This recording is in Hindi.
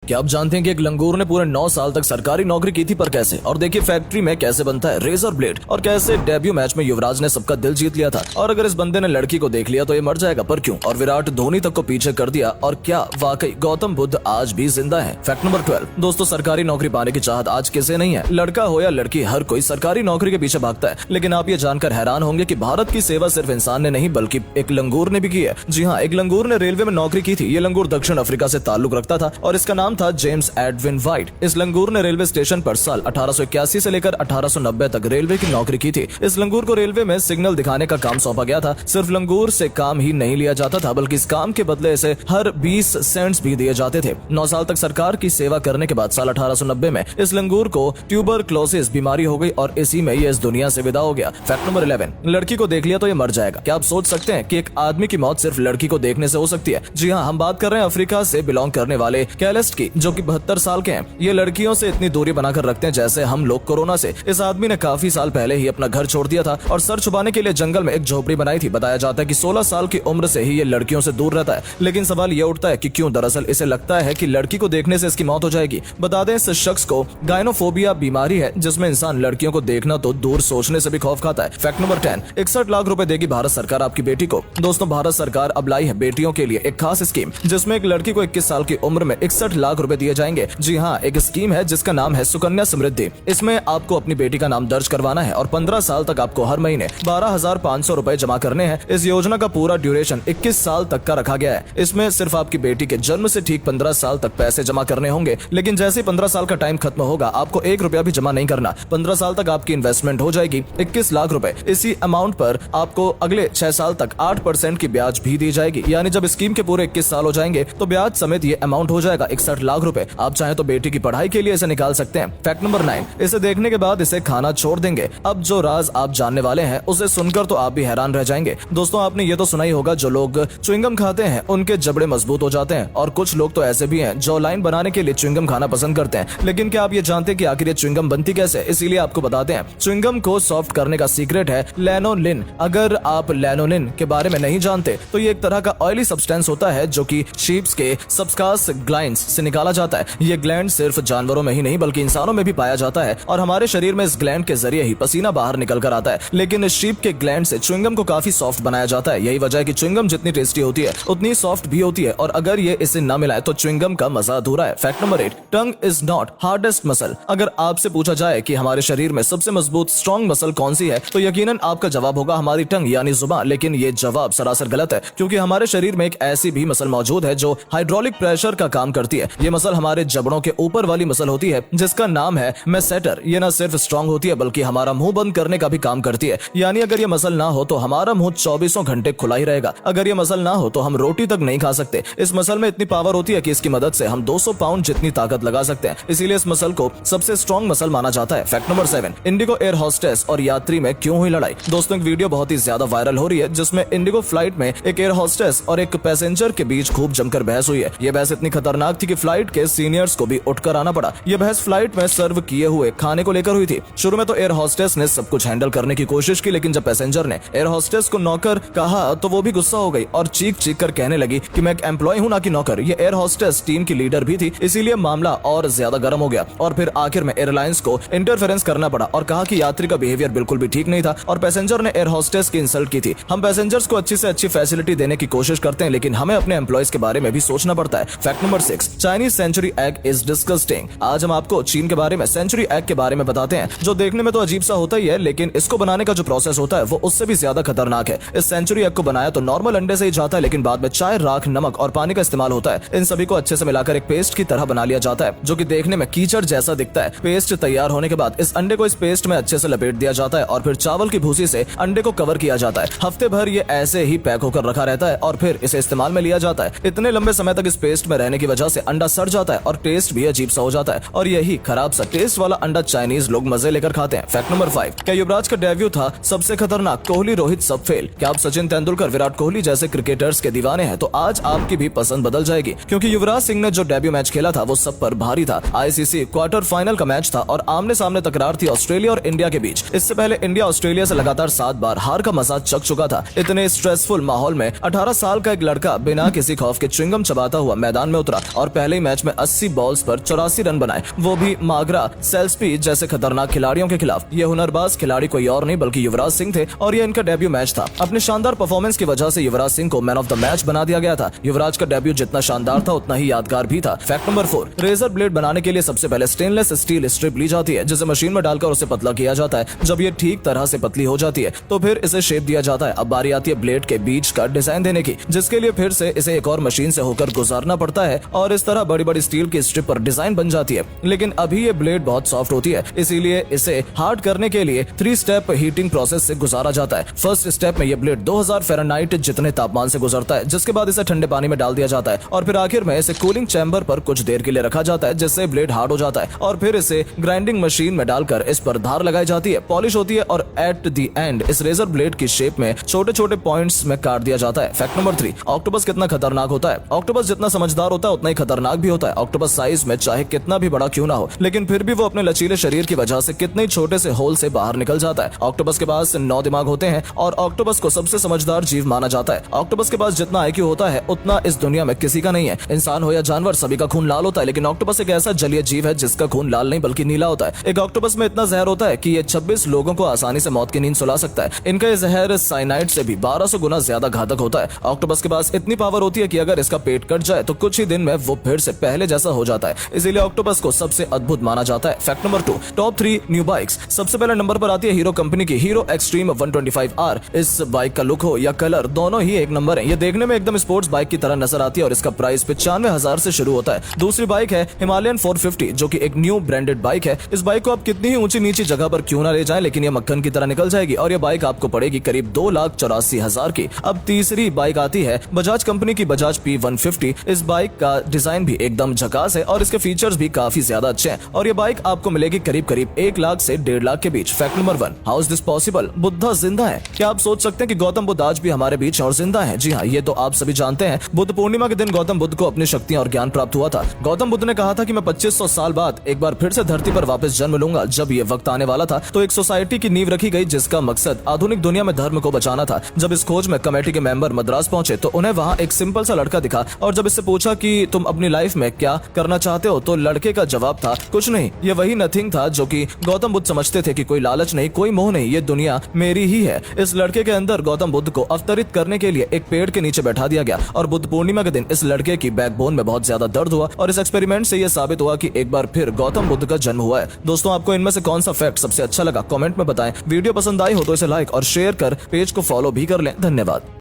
क्या आप जानते हैं कि एक लंगूर ने पूरे 9 साल तक सरकारी नौकरी की थी, पर कैसे? और देखिए फैक्ट्री में कैसे बनता है रेजर ब्लेड, और कैसे डेब्यू मैच में युवराज ने सबका दिल जीत लिया था। और अगर इस बंदे ने लड़की को देख लिया तो ये मर जाएगा, पर क्यों? और विराट धोनी तक को पीछे कर दिया। और क्या वाकई गौतम बुद्ध आज भी जिंदा है? Fact number 12। दोस्तों, सरकारी नौकरी पाने की चाहत आज किसे नहीं है? लड़का हो या लड़की, हर कोई सरकारी नौकरी के पीछे भागता है। लेकिन आप ये जानकर हैरान होंगे कि भारत की सेवा सिर्फ इंसान ने नहीं बल्कि एक लंगूर ने भी की है। जी हाँ, एक लंगूर ने रेलवे में नौकरी की थी। ये लंगूर दक्षिण अफ्रीका से ताल्लुक रखता था और इसका नाम था जेम्स एडविन वाइट। इस लंगूर ने रेलवे स्टेशन पर साल 1881 से लेकर 1890 तक रेलवे की नौकरी की थी। इस लंगूर को रेलवे में सिग्नल दिखाने का काम सौंपा गया था। सिर्फ लंगूर से काम ही नहीं लिया जाता था, बल्कि इस काम के बदले इसे हर 20 सेंट्स भी दिए जाते थे। 9 साल तक सरकार की सेवा करने के बाद साल 1890 में इस लंगूर को ट्यूबरक्लोसिस बीमारी हो गई और इसी में ये इस दुनिया से विदा हो गया। Fact number 11। लड़की को देख लिया तो ये मर जाएगा। क्या आप सोच सकते हैं कि एक आदमी की मौत सिर्फ लड़की को देखने से हो सकती है? जी हाँ, हम बात कर रहे हैं अफ्रीका से बिलोंग करने वाले कैलेस्ट की, जो कि 72 साल के हैं। ये लड़कियों से इतनी दूरी बनाकर रखते हैं जैसे हम लोग कोरोना से। इस आदमी ने काफी साल पहले ही अपना घर छोड़ दिया था और सर छुपाने के लिए जंगल में एक झोपड़ी बनाई थी। बताया जाता है कि 16 साल की उम्र से ही ये लड़कियों से दूर रहता है। लेकिन सवाल ये उठता है कि क्यों? दरअसल इसे लगता है कि लड़की को देखने से इसकी मौत हो जाएगी। बता दें, इस शख्स को गायनोफोबिया बीमारी है, जिसमें इंसान लड़कियों को देखना तो दूर सोचने से भी खौफ खाता है। Fact number 10। 61 लाख रुपए देगी भारत सरकार आपकी बेटी को। दोस्तों, भारत सरकार अब लाई है बेटियों के लिए एक खास स्कीम, जिसमें एक लड़की को 21 साल की उम्र में 61 लाख रुपए दिए जाएंगे। जी हाँ, एक स्कीम है जिसका नाम है सुकन्या समृद्धि। इसमें आपको अपनी बेटी का नाम दर्ज करवाना है और 15 साल तक आपको हर महीने 12,500 रुपए जमा करने हैं। इस योजना का पूरा ड्यूरेशन 21 साल तक का रखा गया है। इसमें सिर्फ आपकी बेटी के जन्म से ठीक 15 साल तक पैसे जमा करने होंगे। लेकिन जैसे 15 साल का टाइम खत्म होगा, आपको 1 रुपया भी जमा नहीं करना। 15 साल तक आपकी इन्वेस्टमेंट हो जाएगी 21 लाख रुपए। इसी अमाउंट पर आपको अगले 6 साल तक 8% की ब्याज भी दी जाएगी। यानी जब स्कीम के पूरे 21 साल हो जाएंगे तो ब्याज समेत ये अमाउंट हो जाएगा 61 लाख रुपए। आप चाहे तो बेटी की पढ़ाई के लिए इसे निकाल सकते हैं। Fact number 9। इसे देखने के बाद इसे खाना छोड़ देंगे। अब जो राज आप जानने वाले हैं उसे सुनकर तो आप भी हैरान रह जाएंगे। दोस्तों, आपने ये तो सुना ही होगा, जो लोग च्युइंगम खाते हैं उनके जबड़े मजबूत हो जाते हैं। और कुछ लोग तो ऐसे भी हैं जो लाइन बनाने के लिए च्युइंगम खाना पसंद करते हैं। लेकिन क्या आप ये जानते हैं कि आखिर ये च्युइंगम बनती कैसे? इसीलिए आपको बताते हैं। च्युइंगम को सॉफ्ट करने का सीक्रेट है लैनोलिन। अगर आप लैनोलिन के बारे में नहीं जानते तो ये एक तरह का ऑयली सब्सटेंस होता है जो कि शीप्स के सबस्कास ग्लैंड्स से निकाला जाता है। ये ग्लैंड सिर्फ जानवरों में ही नहीं बल्कि इंसानों में भी पाया जाता है और हमारे शरीर में इस ग्लैंड के जरिए ही पसीना बाहर निकल कर आता है। लेकिन इस शीप के ग्लैंड से च्युइंगम को काफी सॉफ्ट बनाया जाता है। यही वजह है कि च्युइंगम जितनी टेस्टी होती है उतनी सॉफ्ट भी होती है, और अगर ये इसे न मिलाए तो च्युइंगम का मजा अधूरा है। Fact number 8। Tongue is not hardest muscle. अगर आपसे पूछा जाए कि हमारे शरीर में सबसे मजबूत स्ट्रॉन्ग मसल कौन सी है, तो यकीनन आपका जवाब होगा हमारी टंग यानी जुबान। लेकिन ये जवाब सरासर गलत है, क्योंकि हमारे शरीर में एक ऐसी भी मसल मौजूद है जो हाइड्रोलिक प्रेशर का काम करती है। ये मसल हमारे जबड़ों के ऊपर वाली मसल होती है, जिसका नाम है मैसेटर। ये न सिर्फ स्ट्रॉन्ग होती है बल्कि हमारा मुंह बंद करने का भी काम करती है। यानी अगर ये मसल ना हो तो हमारा मुंह 24 घंटे खुला ही रहेगा। अगर ये मसल ना हो तो हम रोटी तक नहीं खा सकते। इस मसल में इतनी पावर होती है कि इसकी मदद से हम 200 पाउंड जितनी ताकत लगा सकते हैं। इसीलिए इस मसल को सबसे स्ट्रॉन्ग मसल माना जाता है। Fact number 7। Indigo air hostess और यात्री में क्यों हुई लड़ाई? दोस्तों, एक वीडियो बहुत ही ज्यादा वायरल हो रही है जिसमें इंडिगो फ्लाइट में एक एयर होस्टेस और एक पैसेंजर के बीच खूब जमकर बहस हुई है। यह बहस इतनी खतरनाक थी कि फ्लाइट के सीनियर्स को भी उठकर आना पड़ा। यह बहस फ्लाइट में सर्व किए हुए खाने को लेकर हुई थी। शुरू में तो एयर होस्टेस ने सब कुछ हैंडल करने की कोशिश की, लेकिन जब पैसेंजर ने एयर होस्टेस को नौकर कहा तो वो भी गुस्सा हो गई और चीख चीख कर कहने लगी कि मैं एक एम्प्लॉय हूं ना कि नौकर। ये एयर होस्टेस टीम की लीडर भी थी, इसीलिए मामला और ज्यादा गर्म हो गया और फिर आखिर में एयरलाइंस को इंटरफेरेंस करना पड़ा और कहा कि यात्री का बिहेवियर बिल्कुल भी ठीक नहीं था और पैसेंजर ने एयर होस्टेस की इंसल्ट की थी। हम पैसेंजर्स को अच्छी से अच्छी फैसिलिटी देने की कोशिश करते हैं, लेकिन हमें अपने एम्प्लॉयज के बारे में भी सोचना पड़ता है। Fact number 6। Chinese century egg is disgusting. आज हम आपको चीन के बारे में सेंचुरी एग के बारे में बताते हैं, जो देखने में तो अजीब सा होता ही है, लेकिन इसको बनाने का जो प्रोसेस होता है वो उससे भी ज्यादा खतरनाक है। इस सेंचुरी एग को बनाया तो नॉर्मल अंडे से ही जाता है, लेकिन बाद में चाय, राख, नमक और पानी का इस्तेमाल होता है। इन सभी को अच्छे से मिलाकर एक पेस्ट की तरह बना लिया जाता है, जो कि देखने में कीचड़ जैसा दिखता है। पेस्ट तैयार होने के बाद इस अंडे को इस पेस्ट में अच्छे से लपेट दिया जाता है और फिर चावल की भूसी से अंडे को कवर किया जाता है। हफ्ते भर ये ऐसे ही पैक होकर रखा रहता है और फिर इसे इस्तेमाल में लिया जाता है। इतने लंबे समय तक इस पेस्ट में रहने की वजह से अंडा सड़ जाता है और टेस्ट भी अजीब सा हो जाता है, और यही खराब सा टेस्ट वाला अंडा चाइनीज लोग मजे लेकर खाते हैं। Fact number 5। क्या युवराज का डेब्यू था सबसे खतरनाक? कोहली, रोहित सब फेल। क्या आप सचिन तेंदुलकर, विराट कोहली जैसे क्रिकेटर्स के दीवाने हैं? तो आज आपकी भी पसंद बदल जाएगी, क्योंकि युवराज सिंह ने जो डेब्यू मैच खेला था वो सब पर भारी था। आईसीसी क्वार्टर फाइनल का मैच था और आमने सामने तकरार थी ऑस्ट्रेलिया और इंडिया के बीच। इससे पहले इंडिया ऑस्ट्रेलिया से लगातार 7 बार हार का मजा चख चुका था। इतने स्ट्रेसफुल माहौल में 18 साल का एक लड़का बिना किसी खौफ के च्युइंगम चबाता हुआ मैदान में उतरा और पहले पहले ही मैच में 80 बॉल्स पर 84 रन बनाए, वो भी मागरा, सेल्सपी जैसे खतरनाक खिलाड़ियों के खिलाफ। ये हुनरबाज खिलाड़ी कोई और नहीं बल्कि युवराज सिंह थे और ये इनका डेब्यू मैच था। अपने शानदार परफॉर्मेंस की वजह से युवराज सिंह को मैन ऑफ द मैच बना दिया गया था। युवराज का डेब्यू जितना शानदार था उतना ही यादगार भी था। फैक्ट नंबर 4, रेजर ब्लेड बनाने के लिए सबसे पहले स्टेनलेस स्टील स्ट्रिप ली जाती है, जिसे मशीन में डालकर उसे पतला किया जाता है। जब ये ठीक तरह से पतली हो जाती है तो फिर इसे शेप दिया जाता है। अब बारी आती है ब्लेड के बीच का डिजाइन देने की, जिसके लिए फिर से इसे एक और मशीन से होकर गुजारना पड़ता है और इस तरह बड़ी बड़ी स्टील की स्ट्रिप पर डिजाइन बन जाती है। लेकिन अभी ये ब्लेड बहुत सॉफ्ट होती है, इसीलिए इसे हार्ड करने के लिए 3 स्टेप हीटिंग प्रोसेस से गुजारा जाता है। फर्स्ट स्टेप में ये ब्लेड 2000 फ़ारेनहाइट जितने तापमान से गुजरता है, जिसके बाद इसे ठंडे पानी में डाल दिया जाता है और फिर आखिर में इसे कूलिंग चैम्बर पर कुछ देर के लिए रखा जाता है, जिससे ब्लेड हार्ड हो जाता है और फिर इसे ग्राइंडिंग मशीन में डालकर इस पर धार लगाई जाती है, पॉलिश होती है और एट द एंड इस रेजर ब्लेड की शेप में छोटे छोटे पॉइंट्स में काट दिया जाता है। फैक्ट नंबर 3, ऑक्टोपस कितना खतरनाक होता है। ऑक्टोपस जितना समझदार होता है उतना ही खतरनाक भी होता है। ऑक्टोपस साइज में चाहे कितना भी बड़ा क्यों ना हो, लेकिन फिर भी वो अपने लचीले शरीर की वजह से कितने छोटे से होल से बाहर निकल जाता है। ऑक्टोपस के पास 9 दिमाग होते हैं और ऑक्टोपस को सबसे समझदार जीव माना जाता है। ऑक्टोपस के पास जितना IQ होता है उतना इस दुनिया में किसी का नहीं है। इंसान हो या जानवर, सभी का खून लाल होता है, लेकिन ऑक्टोपस एक ऐसा जलीय जीव है जिसका खून लाल नहीं बल्कि नीला होता है। एक ऑक्टोपस में इतना जहर होता है कि ये 26 लोगों को आसानी से मौत की नींद सुला सकता है। इनका ये जहर साइनाइड से भी 1200 गुना ज्यादा घातक होता है। ऑक्टोपस के पास इतनी पावर होती है कि अगर इसका पेट कट जाए तो कुछ ही दिन में वो फिर से पहले जैसा हो जाता है। इसीलिए ऑक्टोपस को सबसे अद्भुत माना जाता है। Fact number 2, top 3 new bikes. सबसे पहले नंबर पर आती है हीरो कंपनी की हीरो एक्सट्रीम 125R। इस बाइक का लुक हो या कलर, दोनों ही एक नंबर है। ये देखने में एकदम स्पोर्ट्स बाइक की तरह नजर आती है और इसका प्राइस 95,000 से शुरू होता है। दूसरी बाइक है हिमालयन 450, जो कि एक न्यू ब्रांडेड बाइक है। इस बाइक को आप कितनी ही ऊंची नीची जगह पर क्यों ना ले जाएं, लेकिन ये मक्खन की तरह निकल जाएगी और ये बाइक आपको पड़ेगी करीब 2,84,000 की। अब तीसरी बाइक आती है बजाज कंपनी की बजाज P150। इस बाइक का डिजाइन भी एकदम झकास है और इसके फीचर्स भी काफी ज्यादा अच्छे हैं और ये बाइक आपको मिलेगी करीब करीब 1 लाख से 1.5 लाख के बीच। Fact number 1, how is this possible? Buddha जिंदा है। क्या आप सोच सकते हैं कि गौतम बुद्ध आज भी हमारे बीच और जिंदा है? जी हाँ, ये तो आप सभी जानते हैं। बुद्ध पूर्णिमा के दिन गौतम बुद्ध को अपनी शक्तियां और ज्ञान प्राप्त हुआ था। गौतम बुद्ध ने कहा था कि मैं 2500 साल बाद एक बार फिर से धरती पर वापस जन्म लूंगा। जब ये वक्त आने वाला था तो एक सोसाइटी की नींव रखी गई जिसका मकसद आधुनिक दुनिया में धर्म को बचाना था। जब इस खोज में कमेटी के मेंबर मद्रास पहुंचे तो उन्हें वहां एक सिंपल सा लड़का दिखा और जब इससे पूछा कि तुम अपनी लाइफ में क्या करना चाहते हो, तो लड़के का जवाब था कुछ नहीं। ये वही नथिंग था जो कि गौतम बुद्ध समझते थे कि कोई लालच नहीं, कोई मोह नहीं, ये दुनिया मेरी ही है। इस लड़के के अंदर गौतम बुद्ध को अवतरित करने के लिए एक पेड़ के नीचे बैठा दिया गया और बुद्ध पूर्णिमा के दिन इस लड़के की बैकबोन में बहुत ज्यादा दर्द हुआ और इस एक्सपेरिमेंट से यह साबित हुआ कि एक बार फिर गौतम बुद्ध का जन्म हुआ है। दोस्तों, आपको इनमें से कौन सा फैक्ट सबसे अच्छा लगा कमेंट में बताएं। वीडियो पसंद आई हो तो इसे लाइक और शेयर कर पेज को फॉलो भी कर लें। धन्यवाद।